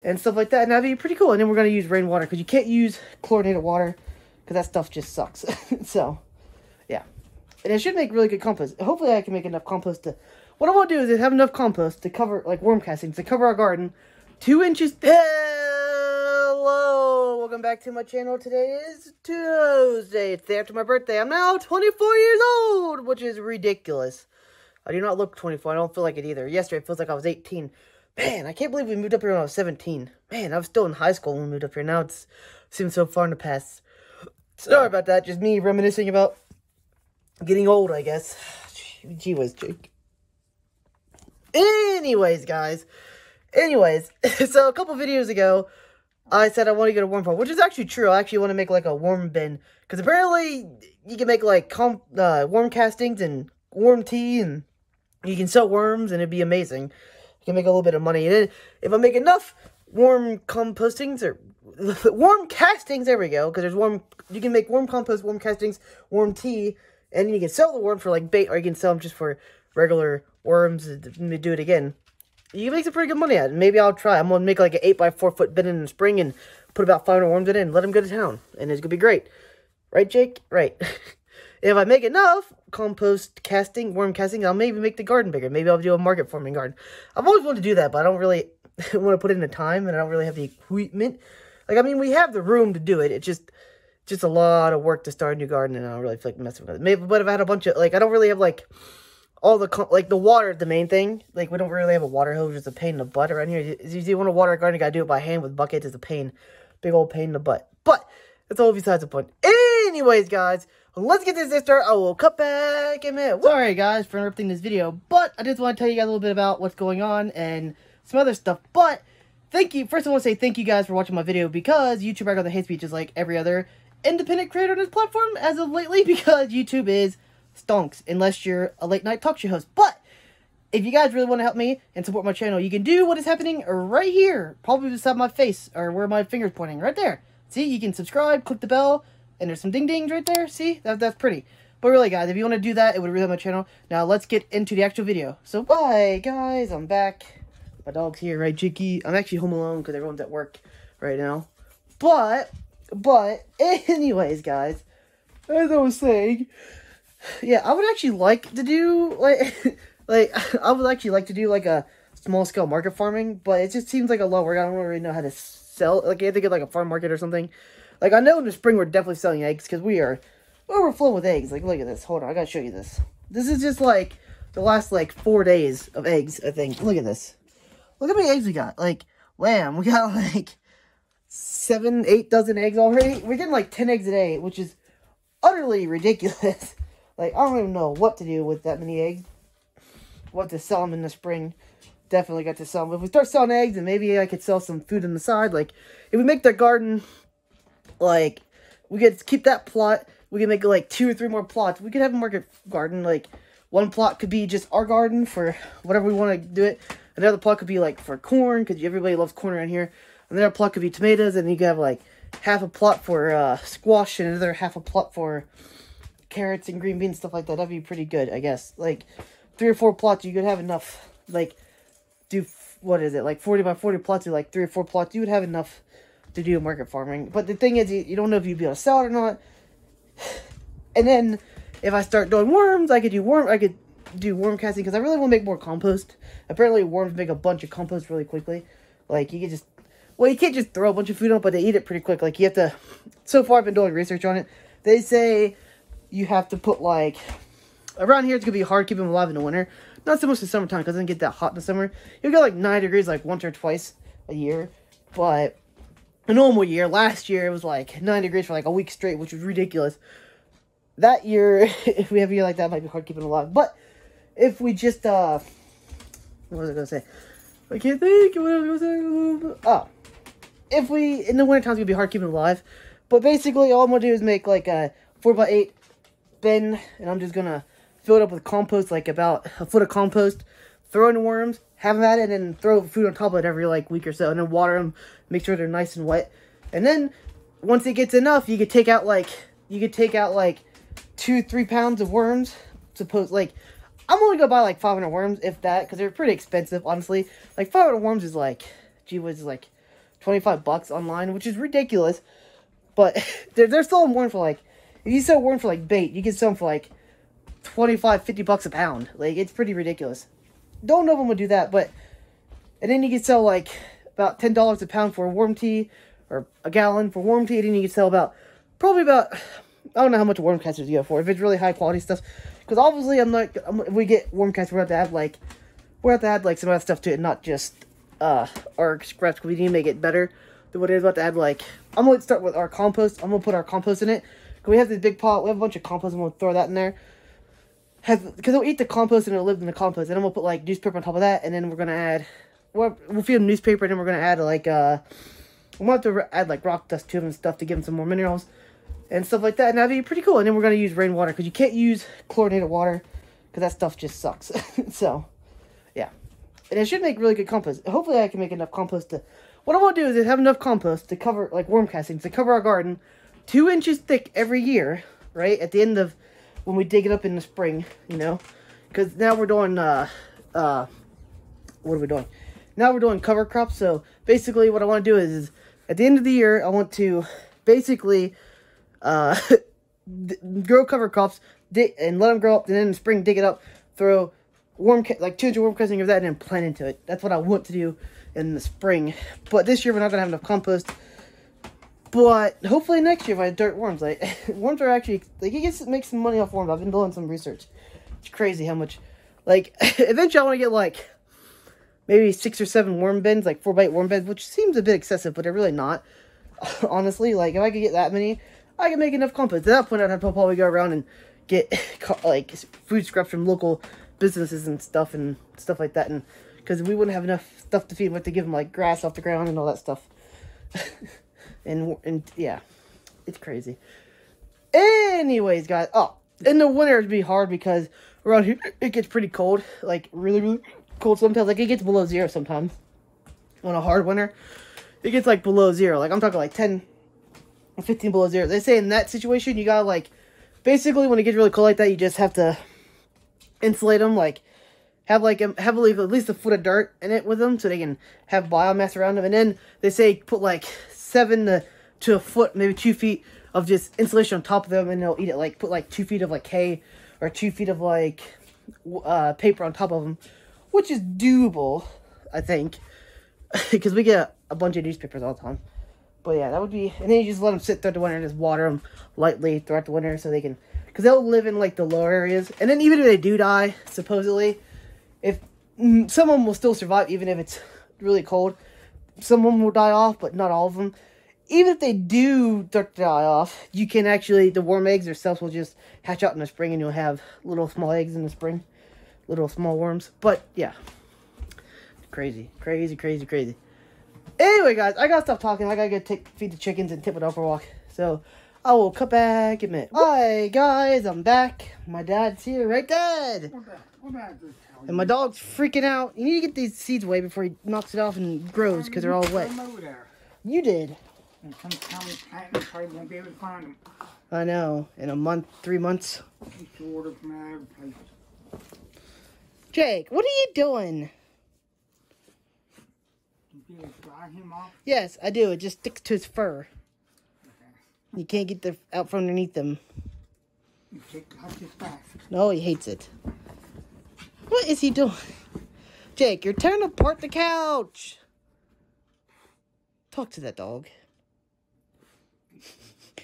and stuff like that, and that'd be pretty cool. And then we're going to use rainwater, because you can't use chlorinated water, because that stuff just sucks. So, yeah. And it should make really good compost. Hopefully I can make enough compost to... What I want to do is have enough compost to cover, like, worm castings, to cover our garden 2 inches... Hello! Welcome back to my channel. Today is Tuesday. It's the day after my birthday. I'm now 24 years old, which is ridiculous. I do not look 24. I don't feel like it either. Yesterday, it feels like I was 18. Man, I can't believe we moved up here when I was 17. Man, I was still in high school when we moved up here. Now it seems so far in the past. Sorry about that. Just me reminiscing about getting old, I guess. Gee whiz, Jake. Anyways, guys. So a couple videos ago, I said I want to get a worm farm, which is actually true. I actually want to make like a worm bin, because apparently you can make like worm castings and worm tea, and you can sell worms, and it'd be amazing. You can make a little bit of money. And then if I make enough worm compostings, or worm castings, there we go, because you can make worm compost, worm castings, worm tea, and you can sell the worm for like bait, or you can sell them just for regular worms and do it again. You can make some pretty good money at it. Maybe I'll try. I'm going to make like an 8x4 foot bin in the spring and put about 500 worms in it and let them go to town. And it's going to be great. Right, Jake? Right. If I make enough compost casting, worm casting, I'll maybe make the garden bigger. Maybe I'll do a market farming garden. I've always wanted to do that, but I don't really want to put in the time, and I don't really have the equipment. Like, I mean, we have the room to do it. It's just a lot of work to start a new garden, and I don't really feel like messing with it. Maybe, but if I had a bunch of, like, I don't really have, like, all the, like, the water is the main thing. Like, we don't really have a water hose. It's a pain in the butt around here. If you want to water a garden, you gotta do it by hand with buckets. It's a pain. Big old pain in the butt. But, that's all besides the point. Anyways, guys, let's get this started. I will cut back in a minute. Sorry, guys, for interrupting this video, but I just want to tell you guys a little bit about what's going on and some other stuff. But, thank you. First, I want to say thank you guys for watching my video, because YouTube I got the hate speech just like every other independent creator on this platform as of lately, because YouTube is stonks unless you're a late night talk show host. But if you guys really want to help me and support my channel, you can do what is happening right here, probably beside my face, or where my finger's pointing, right there. See, you can subscribe, click the bell, and there's some ding dings right there. See, that's pretty. But really, guys, if you want to do that, it would really help my channel. Now let's get into the actual video. So bye, guys, I'm back. My dog's here, right, Jakey? I'm actually home alone because everyone's at work right now. But anyways, guys, as I was saying, yeah, I would actually like to do, I would actually like to do, like, a small-scale market farming, but it just seems like a lot of work. I don't really know how to sell, like, you have to get, like, a farm market or something. Like, I know in the spring we're definitely selling eggs, because we are overflowing with eggs. Like, look at this. Hold on, I gotta show you this. This is just, like, the last, like, 4 days of eggs, I think. Look at this. Look how many eggs we got. Like, wham, we got, like, 7, 8 dozen eggs already. We're getting, like, 10 eggs a day, which is utterly ridiculous. Like, I don't even know what to do with that many eggs. What to sell them in the spring. Definitely got to sell them. If we start selling eggs, then maybe I could sell some food on the side. Like, if we make the garden, like, we could keep that plot. We can make, like, 2 or 3 more plots. We could have a market garden. Like, one plot could be just our garden for whatever we want to do it. Another plot could be, like, for corn, because everybody loves corn around here. Another plot could be tomatoes, and you could have, like, half a plot for squash, and another half a plot for carrots and green beans, stuff like that. That'd be pretty good, I guess. Like, 3 or 4 plots, you could have enough, like, do, what is it, like 40 by 40 plots, or like 3 or 4 plots, you would have enough to do market farming. But the thing is, you don't know if you'd be able to sell it or not. And then, if I start doing worms, I could do worm casting, because I really want to make more compost. Apparently, worms make a bunch of compost really quickly. Like, you can just, well, you can't just throw a bunch of food on it, but they eat it pretty quick. Like, you have to, so far I've been doing research on it, they say you have to put, like, around here it's going to be hard keeping them alive in the winter. Not so much in the summertime, because it doesn't get that hot in the summer. You'll get, like, 9 degrees, like, once or twice a year. But a normal year, last year, it was, like, 9 degrees for, like, a week straight, which was ridiculous. That year, if we have a year like that, it might be hard keeping them alive. But if we just, what was I going to say? I can't think. What was I going to say? Oh. If we, in the winter times, it's going to be hard keeping them alive. But basically, all I'm going to do is make, like, a 4x8 bin, and I'm just going to fill it up with compost, like about a foot of compost, throw in the worms, have them at it, and then throw food on top of it every, like, week or so, and then water them, make sure they're nice and wet. And then, once it gets enough, you could take out, like, 2-3 pounds of worms. Suppose, like, I'm only gonna buy, like, 500 worms, if that, because they're pretty expensive, honestly. Like, 500 worms is, like, gee whiz, is, like, $25 online, which is ridiculous. But they're selling worms for like, if you sell worms for like bait, you can sell them for like $25-50 a pound. Like, it's pretty ridiculous. Don't know if I'm gonna do that, but and then you can sell like about $10 a pound for worm tea, or a gallon for worm tea. And then you can sell probably about, I don't know how much worm casters you have for, if it's really high quality stuff. Because obviously, if we get worm casters, we're going to have to add like some other stuff to it, not just our scraps, because we need to make it better than what it is. About to add like, I'm going to start with our compost. I'm going to put our compost in it. Because we have this big pot, we have a bunch of compost, I'm going to throw that in there. Because it'll eat the compost and it'll live in the compost. And then we'll put like newspaper on top of that, and then we're going to add, we'll feed them newspaper, and then we're going to add like, we'll have to add like rock dust to them and stuff to give them some more minerals and stuff like that, and that'd be pretty cool. And then we're going to use rainwater, because you can't use chlorinated water, because that stuff just sucks. So, yeah. And it should make really good compost. Hopefully I can make enough compost to, what I want to do is have enough compost to cover, like worm castings, to cover our garden 2 inches thick every year, right? At the end of, when we dig it up in the spring, you know? Because now we're doing, what are we doing? Now we're doing cover crops. So basically what I want to do is at the end of the year, I want to basically grow cover crops and let them grow up, and then in the spring dig it up, throw like 2 inch worm casting of that, and then plant into it. That's what I want to do in the spring. But this year we're not gonna have enough compost. But hopefully next year if I have dirt worms, like worms are actually, like, you can make some money off worms. I've been doing some research. It's crazy how much, like, eventually I want to get like maybe 6 or 7 worm bins, like 4x8 worm bins, which seems a bit excessive, but they're really not. Honestly, like, if I could get that many, I could make enough compost. At that point, I'd have to probably go around and get, like, food scraps from local businesses and stuff like that, and because we wouldn't have enough stuff to feed them. We have to give them, like, grass off the ground and all that stuff. and yeah, it's crazy. Anyways, guys, in the winter it'd be hard, because around here it gets pretty cold, like, really, really cold sometimes. Like, it gets below 0 sometimes. On a hard winter, it gets like below 0. Like, I'm talking like 10 or 15 below 0. They say in that situation, you gotta, like, basically when it gets really cold like that, you just have to insulate them, like, have like at least a foot of dirt in it with them, so they can have biomass around them. And then they say put like 7 to a foot, maybe 2 feet of just insulation on top of them, and they'll eat it. Like, put like 2 feet of like hay, or 2 feet of like paper on top of them, which is doable, I think, because we get a bunch of newspapers all the time. But yeah, that would be, and then you just let them sit throughout the winter and just water them lightly throughout the winter, so they can, because they'll live in like the lower areas. And then even if they do die, supposedly, if some of them will still survive, even if it's really cold. Some of them will die off, but not all of them. Even if they do start to die off, you can actually, the worm eggs themselves will just hatch out in the spring, and you'll have little small eggs in the spring. Little small worms. But yeah. Crazy. Crazy, crazy, crazy. Anyway, guys, I gotta stop talking. I gotta go feed the chickens and take it out for a walk. So, I will cut back in a minute. Hi, guys, I'm back. My dad's here, right, Dad? And my dog's freaking out. You need to get these seeds away before he knocks it off and grows, because they're all wet. You did. And sometimes I probably won't be able to find them. I know. In a month, 3 months. He's ordered from every place. Jake, what are you doing? You can dry him off? Yes, I do. It just sticks to his fur. Okay. You can't get the out from underneath them. You take out his back. No, he hates it. What is he doing? Jake, you're tearing apart the couch. Talk to that dog.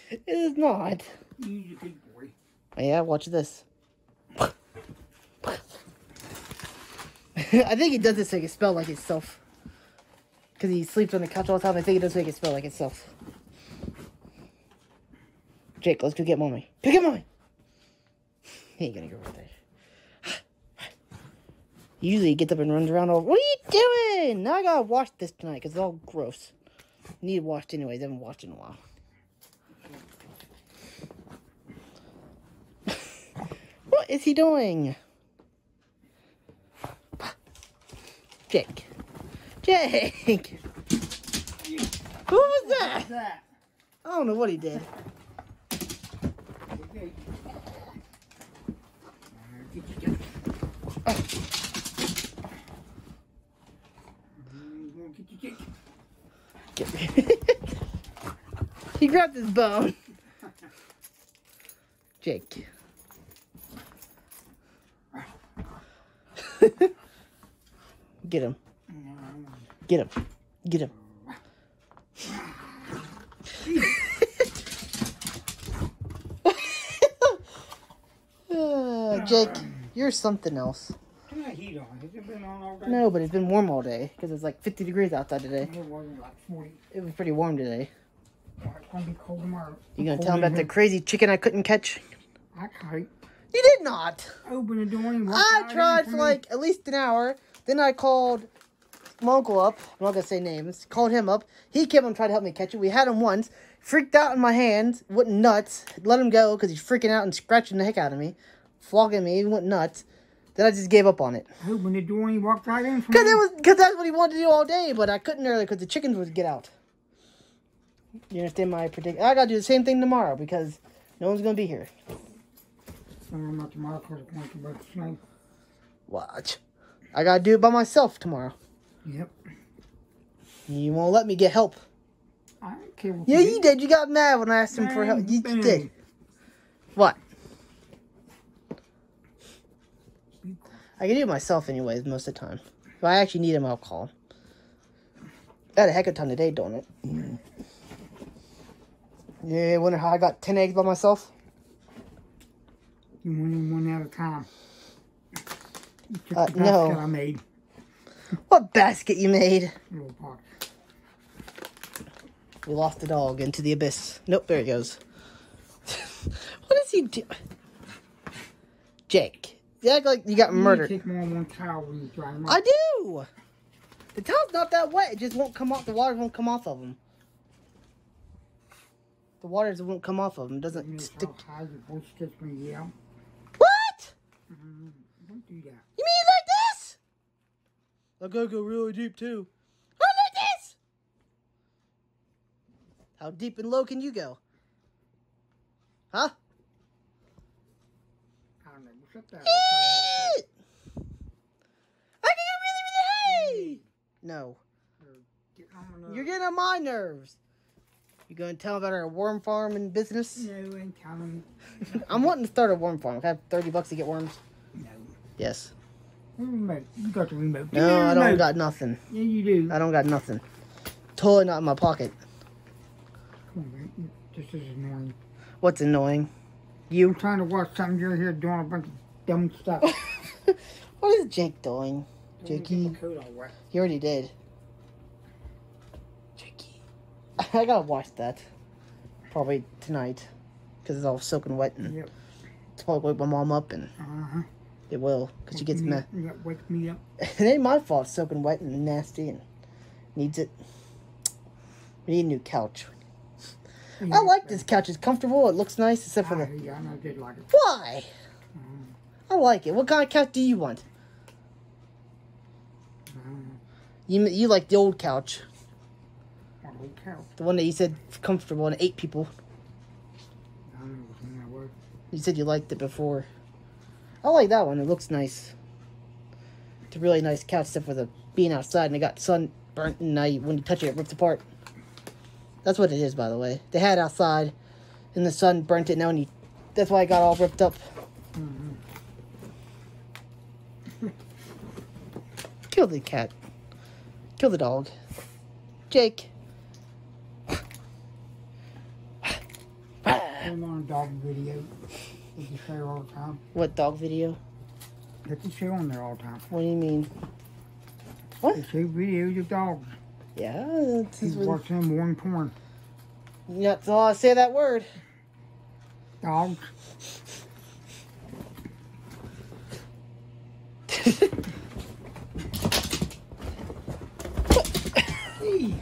It is not. He's a big boy. Oh, yeah, watch this. I think he does this so he can smell like himself. Because he sleeps on the couch all the time. I think he does so he can smell like himself. Jake, let's go get mommy. Go get mommy. He ain't gonna go right there. Usually he gets up and runs around all, what are you doing? Now I gotta wash this tonight because it's all gross. Need washed anyways. I haven't washed in a while. What is he doing? Jake. Jake! Who was that? What's that? I don't know what he did. Okay. He grabbed his bone. Jake. Get him. Get him. Get him. Jake, you're something else. Turn that heat on. Has it been on all day? No, but it's been warm all day because it's like 50 degrees outside today. It wasn't like 40. It was pretty warm today. Well, it's going to be cold tomorrow. You gonna tell him about the crazy chicken I couldn't catch? I can't You did not. open the door and walk I right tried in for me. like at least an hour. Then I called my uncle up. I'm not gonna say names. Called him up. He came and tried to help me catch it. We had him once. Freaked out in my hands. Went nuts. Let him go because he's freaking out and scratching the heck out of me. Flogging me. He went nuts. Then I just gave up on it. I opened the door and he walked right in for me. Because that's what he wanted to do all day. But I couldn't earlier because the chickens would get out. You understand my prediction? I gotta do the same thing tomorrow because no one's gonna be here. I'm not tomorrow because it's going to about the snow. Watch. I gotta do it by myself tomorrow. Yep. You won't let me get help. I don't care what Yeah, you you did. You got mad when I asked him for help. You Bang. did. What? I can do it myself anyways most of the time. If I actually need him, I'll call him. I had a heck of a time today, don't it? Yeah, I wonder how I got 10 eggs by myself. You went in one at a time. You took the no. basket I made. What basket you made? Little box. We lost the dog into the abyss. Nope, there he goes. What is he doing? Jake, you act like you got murdered. You take more than one towel when you dry them I up. do! The towel's not that wet. It just won't come off. The water won't come off of them. The water just won't come off of them. It You doesn't know stick. how high your voice gets when you yell? What? Don't do that. You mean like this? I gotta go really deep too. How like this? How deep and low can you go? Huh? I don't know. Shut that. Eat! I can go really, really high! No. You're getting on my nerves. You gonna tell about our worm farm and business? No, I ain't telling I'm wanting to start a worm farm. Can I have $30 to get worms? No. Yes. Remote. You got the remote. Give me No, the I don't remote. got nothing. Yeah, you do. I don't got nothing. Totally not in my pocket. Come on, man. This is annoying. What's annoying? I'm You? trying to watch something. You're here doing a bunch of dumb stuff. What is Jake doing? Don't get Jakey? my coat all wet. He already did. Jakey. I gotta watch that. Probably tonight. Because it's all soaking wet and Yep. it's probably wake my mom up and Uh-huh. it will. Because she gets me. mad. You got to wake me up. It ain't my fault. It's soaking wet and nasty and needs it. We need a new couch. I like this couch. It's comfortable. It looks nice except for the... Yeah, I did like it. Why? I like it. What kind of couch do you want? You like the old couch. Holy cow. The one that you said comfortable and 8 people. I don't know what's in that word. You said you liked it before. I like that one. It looks nice. It's a really nice couch except for the being outside and it got sun burnt and now when you touch it, it rips apart. That's what it is, by the way. They had it outside and the sun burnt it. Now when you... That's why it got all ripped up. Kill the cat. Kill the dog. Jake. I'm on a dog video. That you show all the time. What dog video? That you show on there all the time. What do you mean? They show videos of dogs. Yeah, that's You just watch them warm porn. you're not allowed to say that word. Dogs. Hey,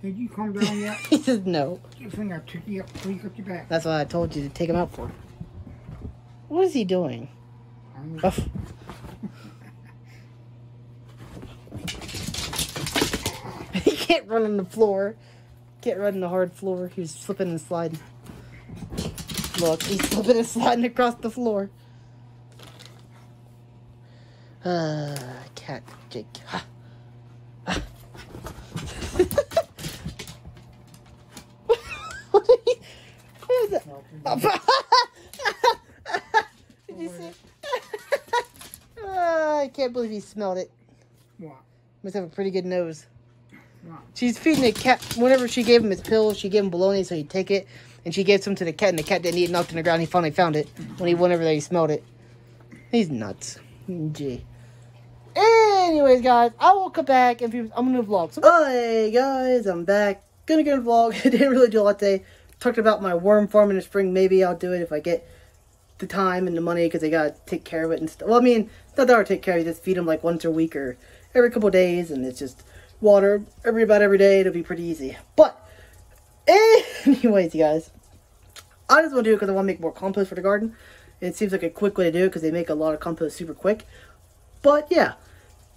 did you come down yet? He says no. You think I took you up before you got your back? That's what I told you to take him out for. What is he doing? Oh. He can't run on the floor. Can't run on the hard floor. He was slipping and sliding. Look, he's slipping and sliding across the floor. Cat, Jake. Ha. Ha. Did you see? I can't believe he smelled it. What? Must have a pretty good nose. What? She's feeding the cat. Whenever she gave him his pills, she gave him bologna so he'd take it. And she gave some to the cat, and the cat didn't eat it, knocked on the ground. He finally found it whenever he smelled it. He's nuts. Gee. Anyways, guys, I will come back and I'm gonna vlog. So, hey guys, I'm back. Gonna vlog. I didn't really do a lot today. Talked about my worm farm in the spring. Maybe I'll do it if I get the time and the money, because I gotta take care of it and stuff. Well, I mean, not that I take care of it. Just feed them like once a week or every couple of days, and it's just water about every day. It'll be pretty easy. But anyways, you guys, I just want to do it because I want to make more compost for the garden. It seems like a quick way to do it because they make a lot of compost super quick. But yeah.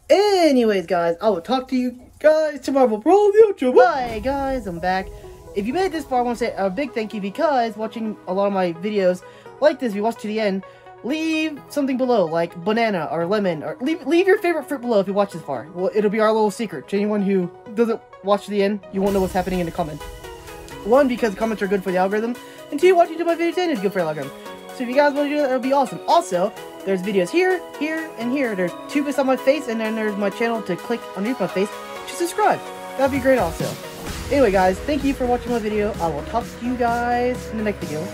Anyways, guys, I will talk to you guys tomorrow. Bye, guys. I'm back. If you made it this far, I want to say a big thank you, because watching a lot of my videos like this, if you watch to the end, leave something below, like banana or lemon, or leave your favorite fruit below if you watch this far. Well, it'll be our little secret. To anyone who doesn't watch to the end, you won't know what's happening in the comments. One, because comments are good for the algorithm, and two, watching to my videos is good for the algorithm. So if you guys want to do that, that would be awesome. Also, there's videos here, here, and here. There's two bits on my face, and then there's my channel to click underneath my face to subscribe. That'd be great also. Anyway, guys, thank you for watching my video. I will talk to you guys in the next video.